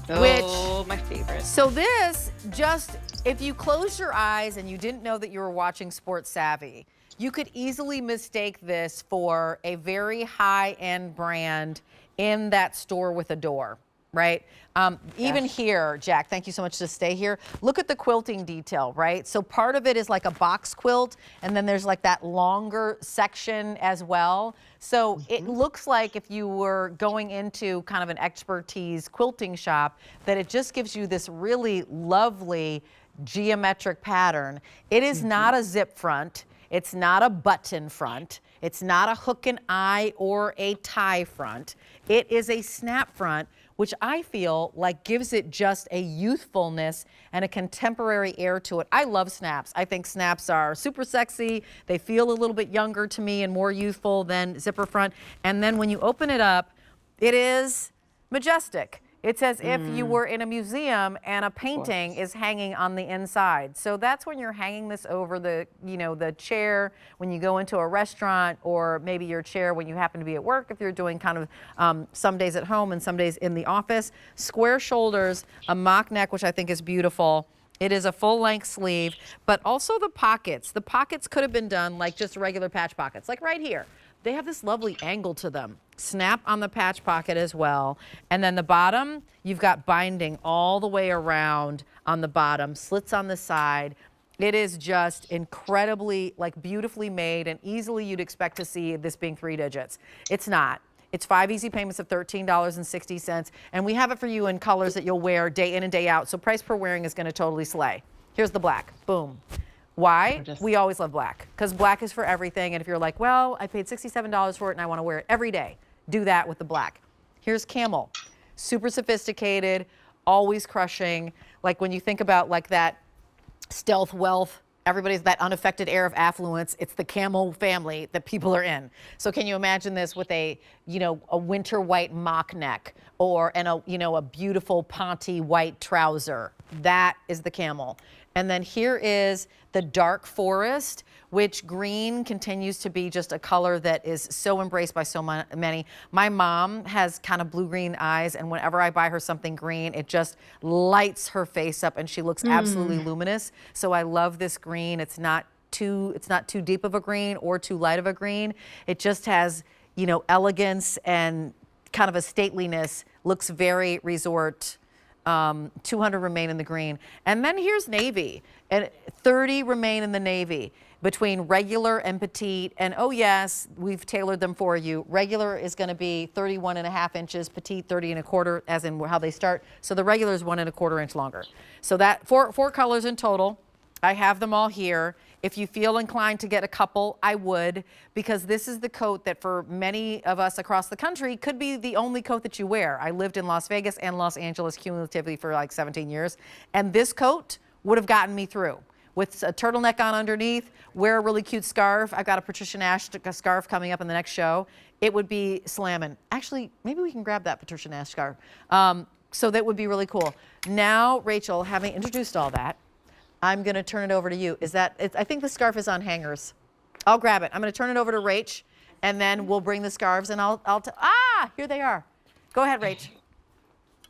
which, Oh, my favorite. so this just, if you closed your eyes and you didn't know that you were watching Sports Savvy, you could easily mistake this for a very high-end brand in that store with a door, right? Even Yes. here, Jack, thank you so much to stay here. Look at the quilting detail, right? So part of it is like a box quilt, and then there's like that longer section as well. So it looks like if you were going into kind of an expertise quilting shop, that it just gives you this really lovely geometric pattern. It is not a zip front. It's not a button front. It's not a hook and eye or a tie front. It is a snap front, which I feel like gives it just a youthfulness and a contemporary air to it. I love snaps. I think snaps are super sexy. They feel a little bit younger to me and more youthful than zipper front. And then when you open it up, it is majestic. It's as if you were in a museum and a painting is hanging on the inside. So that's when you're hanging this over the, the chair when you go into a restaurant, or maybe your chair when you happen to be at work, if you're doing kind of some days at home and some days in the office. Square shoulders, a mock neck, which I think is beautiful. It is a full-length sleeve, but also the pockets. The pockets could have been done like just regular patch pockets, like right here. They have this lovely angle to them. Snap on the patch pocket as well. And then the bottom, you've got binding all the way around on the bottom, slits on the side. It is just incredibly, like, beautifully made, and easily you'd expect to see this being 3 digits. It's not. It's 5 easy payments of $13.60, and we have it for you in colors that you'll wear day in and day out, so price per wearing is gonna totally slay. Here's the black, boom. Why? We always love black, because black is for everything, and if you're like, well, I paid $67 for it and I wanna wear it every day, do that with the black. Here's camel, super sophisticated, always crushing. Like when you think about like that stealth wealth, everybody's that unaffected air of affluence, it's the camel family that people are in. So can you imagine this with a winter white mock neck, or a beautiful ponty white trouser? That is the camel. And then here is the dark forest, which green continues to be just a color that is so embraced by so many. My mom has kind of blue-green eyes, and whenever I buy her something green, it just lights her face up, and she looks absolutely luminous. So I love this green. It's not too deep of a green or too light of a green. It just has, elegance and kind of a stateliness. Looks very resort. 200 remain in the green. And then here's navy, and 30 remain in the navy between regular and petite. And oh yes, we've tailored them for you. Regular is going to be 31.5 inches, petite 30.25, as in how they start. So the regular is 1.25 inch longer. So that four colors in total. I have them all here. If you feel inclined to get a couple, I would, because this is the coat that for many of us across the country could be the only coat that you wear. I lived in Las Vegas and Los Angeles cumulatively for like 17 years, and this coat would have gotten me through. With a turtleneck on underneath, wear a really cute scarf. I've got a Patricia Nash scarf coming up in the next show. It would be slamming. Actually, maybe we can grab that Patricia Nash scarf. So that would be really cool. Now, Rachel, having introduced all that, I'm going to turn it over to you. I think the scarf is on hangers. I'll grab it. I'm going to turn it over to Rach, and then we'll bring the scarves, and here they are. Go ahead, Rach.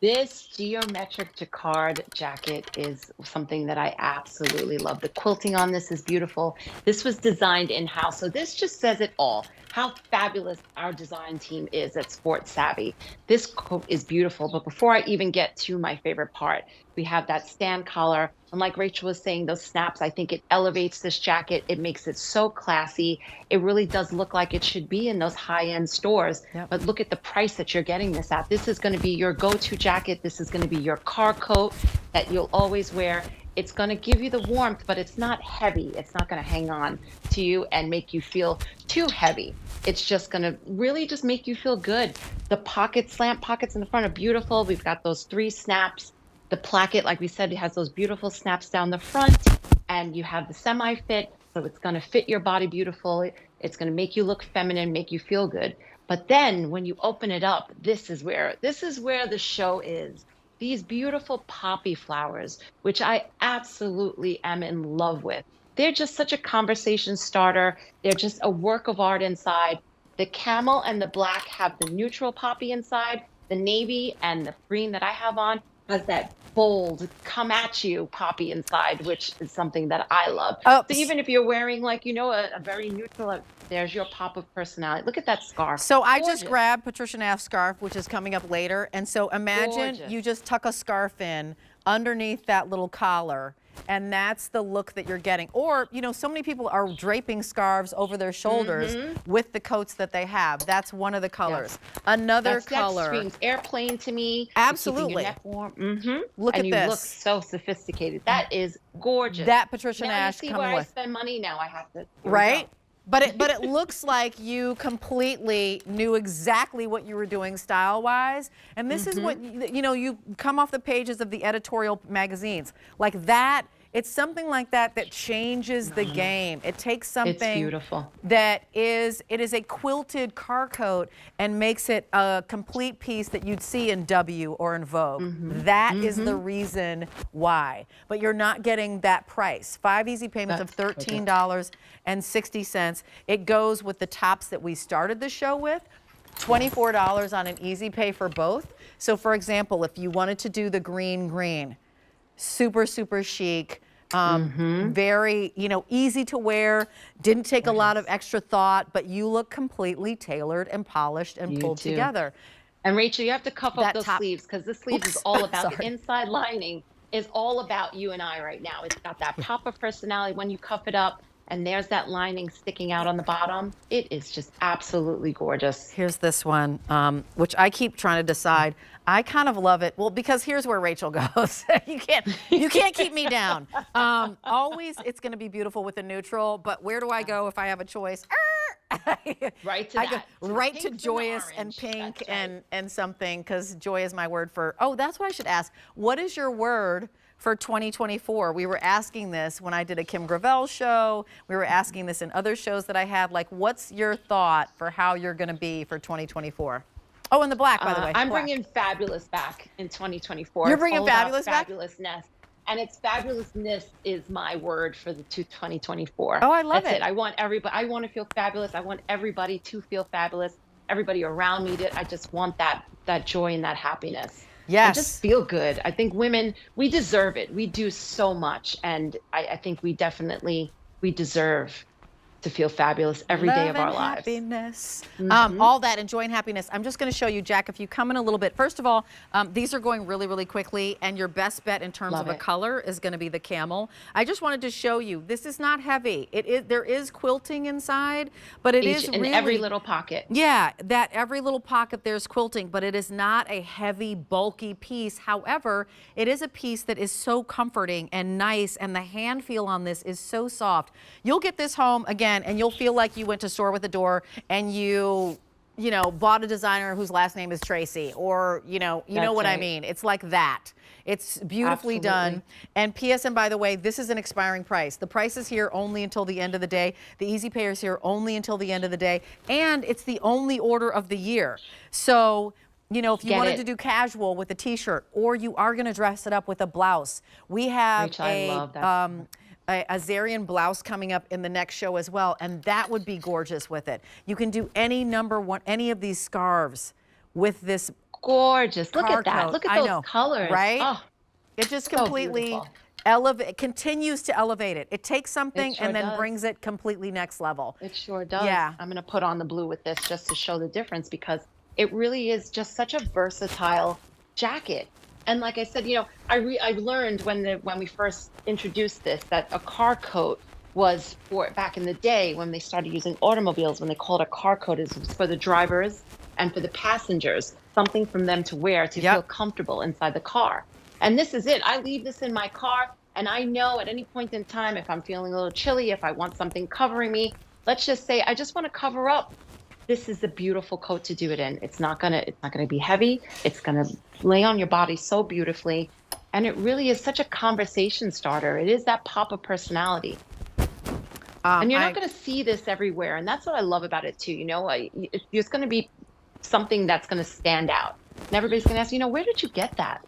This geometric jacquard jacket is something that I absolutely love. The quilting on this is beautiful. This was designed in-house, so this just says it all. How fabulous our design team is at Sports Savvy. This coat is beautiful, but before I even get to my favorite part, we have that stand collar. And like Rachel was saying, those snaps, I think it elevates this jacket. It makes it so classy. It really does look like it should be in those high-end stores. Yep. But look at the price that you're getting this at. This is going to be your go-to jacket. This is going to be your car coat that you'll always wear. It's going to give you the warmth, but it's not heavy. It's not going to hang on to you and make you feel too heavy. It's just going to really just make you feel good. The slant pockets in the front are beautiful. We've got those 3 snaps. The placket, like we said, it has those beautiful snaps down the front, and you have the semi-fit, so it's going to fit your body beautiful. It's going to make you look feminine, make you feel good. But then when you open it up, this is where the show is. These beautiful poppy flowers, which I absolutely am in love with. They're just such a conversation starter. They're just a work of art inside. The camel and the black have the neutral poppy inside. The navy and the green that I have on has that bold, come at you poppy inside, which is something that I love. Oh, So even if you're wearing like, a very neutral, there's your pop of personality. Look at that scarf. so I just Gorgeous. grabbed Patricia Naff's scarf, which is coming up later. And so imagine Gorgeous. you just tuck a scarf in underneath that little collar, and that's the look that you're getting. Or, so many people are draping scarves over their shoulders with the coats that they have. That's one of the colors. Another That color. screams airplane to me. Absolutely. Keeping your neck warm. Look and at you look this. so sophisticated. That is gorgeous. That Patricia now Nash you see coming where I with. spend money now. I have to. Here we Right? go. But it looks like you completely knew exactly what you were doing style-wise. And this is what, you come off the pages of the editorial magazines. Like that, it's something like that that changes the game. It takes something beautiful. it is a quilted car coat and makes it a complete piece that you'd see in W or in Vogue. That is the reason why. But you're not getting that price. 5 easy payments of $13.60. It goes with the tops that we started the show with. $24 on an easy pay for both. So for example, if you wanted to do the green, super, super chic, very, easy to wear, didn't take a lot of extra thought, but you look completely tailored and polished and pulled together. And Rachel, you have to cuff up those top- sleeves because the sleeves is all about the inside lining is all about you and I right now. It's got that pop of personality when you cuff it up. And there's that lining sticking out on the bottom. It is just absolutely gorgeous. Here's this one, which I keep trying to decide. I kind of love it. Well, because here's where Rachel goes. you can't keep me down. Always, it's going to be beautiful with a neutral. But where do I go if I have a choice? Right to I go that. right to Pinks and joyous and orange. pink That's right. and something, because joy is my word for. Oh, that's what I should ask. What is your word for 2024? We were asking this when I did a Kim Gravel show. We were asking this in other shows that I had. Like, what's your thought for how you're going to be for 2024? Oh, and the black, by the way. I'm black. bringing fabulous back in 2024. You're It's bringing all about fabulous back? fabulousness. And it's fabulousness is my word for the 2024. Oh, I love That's it. I want everybody. I want to feel fabulous. I want everybody to feel fabulous. Everybody around me I just want that joy and that happiness. Yes. And just feel good. I think women, we deserve it. We do so much, and I think we deserve to feel fabulous every day of our lives. Happiness. All that and joy and happiness. I'm just going to show you, Jack, if you come in a little bit. First of all, these are going really, really quickly, and your best bet in terms of a color is going to be the camel. I just wanted to show you, this is not heavy. There is quilting inside, but it is in really, every little pocket. Yeah, that every little pocket there's quilting, but it is not a heavy, bulky piece. However, it is a piece that is so comforting and nice, and the hand feel on this is so soft. You'll get this home again, and you'll feel like you went to Store with a Door and you bought a designer whose last name is Tracy, or you know what I mean. It's like that. It's beautifully done. And PSN, by the way, this is an expiring price. The price is here only until the end of the day. The easy pay is here only until the end of the day, and it's the only order of the year. So, if you wanted to do casual with a t-shirt, or you are going to dress it up with a blouse, we have Rachel, I love that. a Zarian blouse coming up in the next show as well, and that would be gorgeous with it. You can do any of these scarves with this Gorgeous. Look car at that. coat. Look at I those know, colors. right? Oh, it just so completely continues to elevate it. It takes something It sure and then does. brings it completely next level. it sure does. Yeah. I'm going to put on the blue with this just to show the difference, because it really is just such a versatile jacket. And like I said, I learned when we first introduced this that a car coat was for back in the day when they started using automobiles, when they called a car coat, is for the drivers and for the passengers, something for them to wear to feel comfortable inside the car. And this is it. I leave this in my car, and I know at any point in time, if I'm feeling a little chilly, if I want something covering me, let's just say I just want to cover up. This is a beautiful coat to do it in. It's not gonna be heavy. It's gonna lay on your body so beautifully, and it really is such a conversation starter. It is that pop of personality, and you're not gonna see this everywhere, and that's what I love about it too. It's gonna be something that's gonna stand out, and everybody's gonna ask, where did you get that?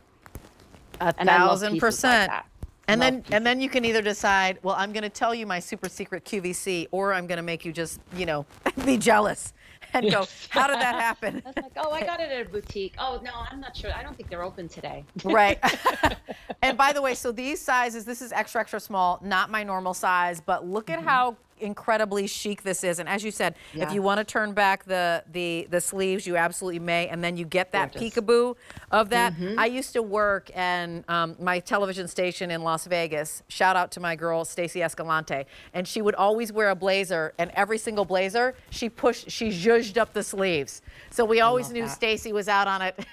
1,000%. And then you can either decide, well, I'm going to tell you my super secret QVC, or I'm going to make you just, be jealous and go, how did that happen? I was like, oh, I got it at a boutique. Oh, no, I'm not sure. I don't think they're open today. Right. And by the way, so these sizes, this is extra, extra small, not my normal size, but look at how incredibly chic this is. And as you said, if you want to turn back the sleeves, you absolutely may. And then you get that peekaboo of that. I used to work in my television station in Las Vegas. Shout out to my girl, Stacey Escalante. And she would always wear a blazer, and every single blazer, she zhuzhed up the sleeves. So we always knew Stacey was out on it.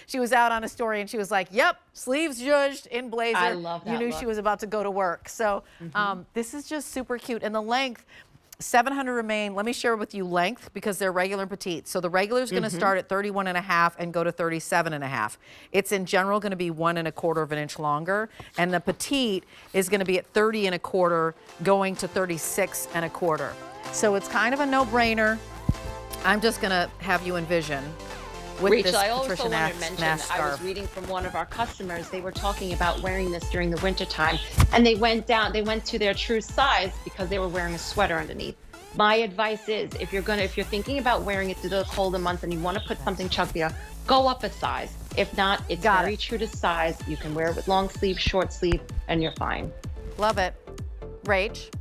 She was out on a story, and she was like, yep, sleeves zhuzhed in blazer. I love that You knew look. she was about to go to work. So this is just super cute. And the length, 700 remain. Let me share with you length because they're regular and petite. So the regular is going to start at 31.5 and go to 37.5. It's in general going to be 1.25 of an inch longer. And the petite is going to be at 30.25 going to 36.25. So it's kind of a no-brainer. I'm just going to have you envision with Rachel, this I also Patricia want to mention, Nash I was scarf. reading from one of our customers. They were talking about wearing this during the wintertime, and they went to their true size because they were wearing a sweater underneath. My advice is, if you're thinking about wearing it through the colder months and you want to put something chunkier, go up a size. If not, it's very true to size. You can wear it with long sleeve, short sleeve, and you're fine. Love it. Rach,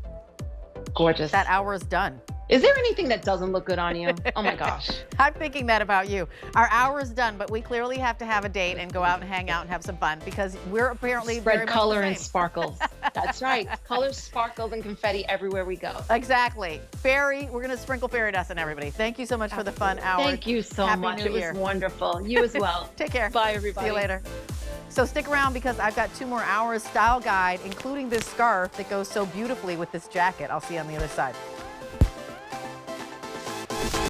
Gorgeous. that hour is done. Is there anything that doesn't look good on you? Oh my gosh. I'm thinking that about you. Our hour is done, but we clearly have to have a date and go out and hang out and have some fun because we're apparently very Spread much color the and same. sparkles. That's right. Colors, sparkles, and confetti everywhere we go. Exactly. Fairy, we're going to sprinkle fairy dust on everybody. Thank you so much for the fun hour. Thank you so Happy much. New It was Year. wonderful. You as well. Take care. Bye, everybody. See you later. So stick around because I've got 2 more hours style guide, including this scarf that goes so beautifully with this jacket. I'll see you on the other side.